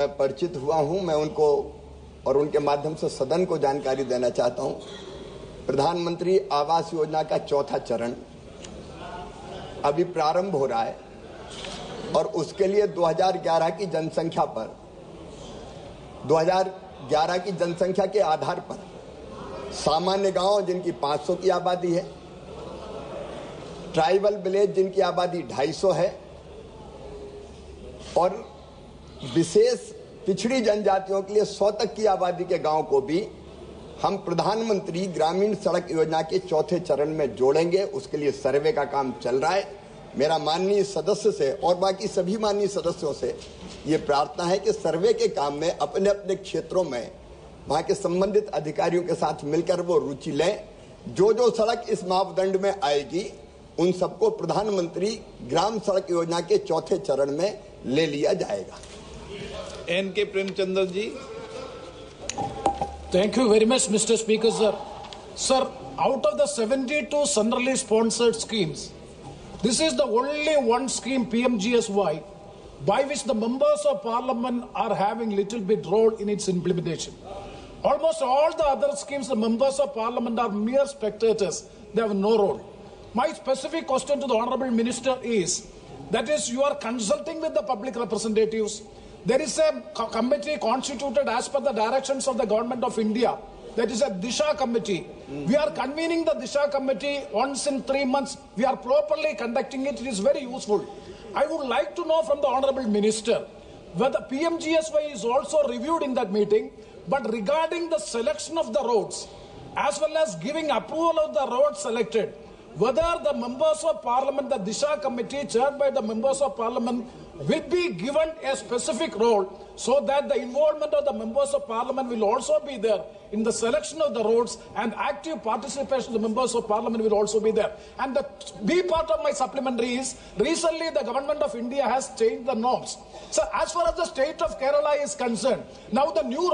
मैं परिचित हुआ हूं, मैं उनको और उनके माध्यम से सदन को जानकारी देना चाहता हूं। प्रधानमंत्री आवास योजना का चौथा चरण अभी प्रारंभ हो रहा है और उसके लिए 2011 की जनसंख्या पर 2011 की जनसंख्या के आधार पर सामान्य गांव जिनकी 500 की आबादी है, ट्राइबल विलेज जिनकी आबादी 250 है और विशेष पिछड़ी जनजातियों के लिए 100 तक की आबादी के गांव को भी हम प्रधानमंत्री ग्रामीण सड़क योजना के चौथे चरण में जोड़ेंगे। उसके लिए सर्वे का काम चल रहा है। मेरा माननीय सदस्य से और बाकी सभी माननीय सदस्यों से ये प्रार्थना है कि सर्वे के काम में अपने अपने क्षेत्रों में वहां के संबंधित अधिकारियों के साथ मिलकर वो रुचि लें। जो जो सड़क इस मापदंड में आएगी उन सबको प्रधानमंत्री ग्राम सड़क योजना के चौथे चरण में ले लिया जाएगा। N.K. Premchandra ji. Thank you very much, Mr. Speaker, sir. Sir, out of the 72 centrally sponsored schemes, this is the only one scheme, PMGSY, by which the members of parliament are having little bit role in its implementation. Almost all the other schemes, the members of parliament are mere spectators. They have no role. My specific question to the Honourable Minister is, that is, you are consulting with the public representatives. There is a committee constituted as per the directions of the Government of India. That is a Disha committee. We are convening the Disha committee once in 3 months. We are properly conducting it. It is very useful. I would like to know from the Honourable Minister whether PMGSY is also reviewed in that meeting, but regarding the selection of the roads, as well as giving approval of the roads selected, whether the members of parliament, the Disha committee chaired by the members of parliament, will be given a specific role so that the involvement of the members of parliament will also be there in the selection of the roads, and active participation of the members of parliament will also be there. And the B part of my supplementary is, recently the Government of India has changed the norms. So as far as the state of Kerala is concerned, now the new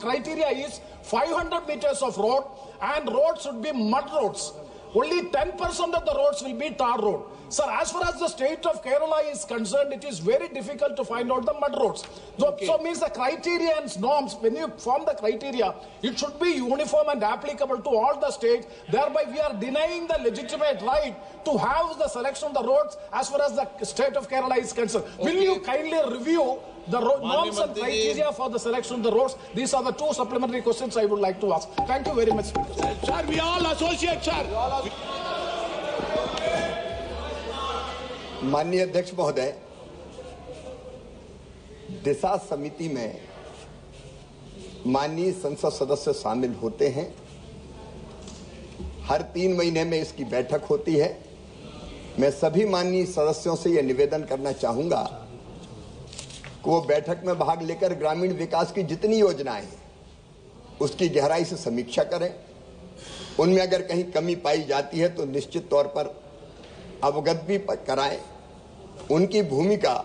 criteria is 500 meters of road, and roads should be mud roads. Only 10% of the roads will be tar road. Sir, as far as the state of Kerala is concerned, it is very difficult to find out the mud roads. So means the criteria and norms, when you form the criteria, it should be uniform and applicable to all the states. Thereby we are denying the legitimate right to have the selection of the roads as far as the state of Kerala is concerned. Will you kindly review the norms and criteria for the selection of the roads? These are the two supplementary questions I would like to ask. Thank you very much, Speaker. Sir, we all associate, sir. माननीय अध्यक्ष महोदय, दिशा समिति में माननीय संसद सदस्य शामिल होते हैं। हर 3 महीने में इसकी बैठक होती है। मैं सभी माननीय सदस्यों से यह निवेदन करना चाहूंगा कि वो बैठक में भाग लेकर ग्रामीण विकास की जितनी योजनाएं हैं उसकी गहराई से समीक्षा करें। उनमें अगर कहीं कमी पाई जाती है तो निश्चित तौर पर अवगत भी कराएं। उनकी भूमिका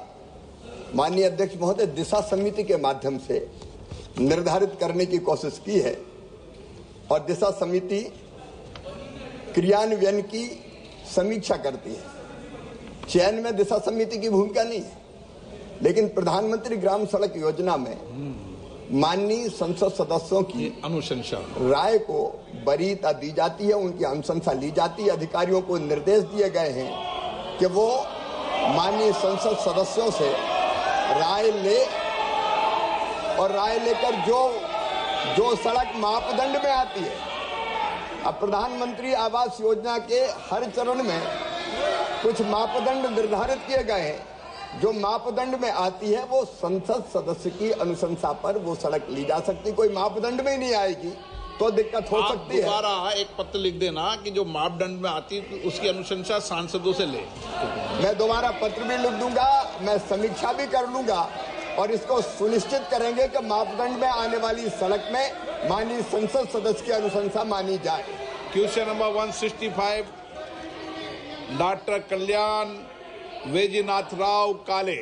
माननीय अध्यक्ष महोदय दिशा समिति के माध्यम से निर्धारित करने की कोशिश की है और दिशा समिति क्रियान्वयन की समीक्षा करती है। चयन में दिशा समिति की भूमिका नहीं है, लेकिन प्रधानमंत्री ग्राम सड़क योजना में माननीय संसद सदस्यों की अनुशंसा राय को वरीयता दी जाती है, उनकी अनुशंसा ली जाती है। अधिकारियों को निर्देश दिए गए हैं कि वो माननीय संसद सदस्यों से राय ले और राय लेकर जो सड़क मापदंड में आती है। अब प्रधानमंत्री आवास योजना के हर चरण में कुछ मापदंड निर्धारित किए गए हैं। जो मापदंड में आती है वो संसद सदस्य की अनुशंसा पर वो सड़क ली जा सकती। कोई मापदंड में ही नहीं आएगी तो दिक्कत हो सकती है। दोबारा एक पत्र लिख देना कि जो मापदंड में आती है उसकी अनुशंसा सांसदों से ले। मैं दोबारा पत्र भी लिख दूंगा, मैं समीक्षा भी कर लूंगा और इसको सुनिश्चित करेंगे कि मापदंड में आने वाली सड़क में माननीय संसद सदस्य की अनुशंसा मानी जाए। क्वेश्चन नंबर 165, डॉक्टर कल्याण वैजनाथ राव काले।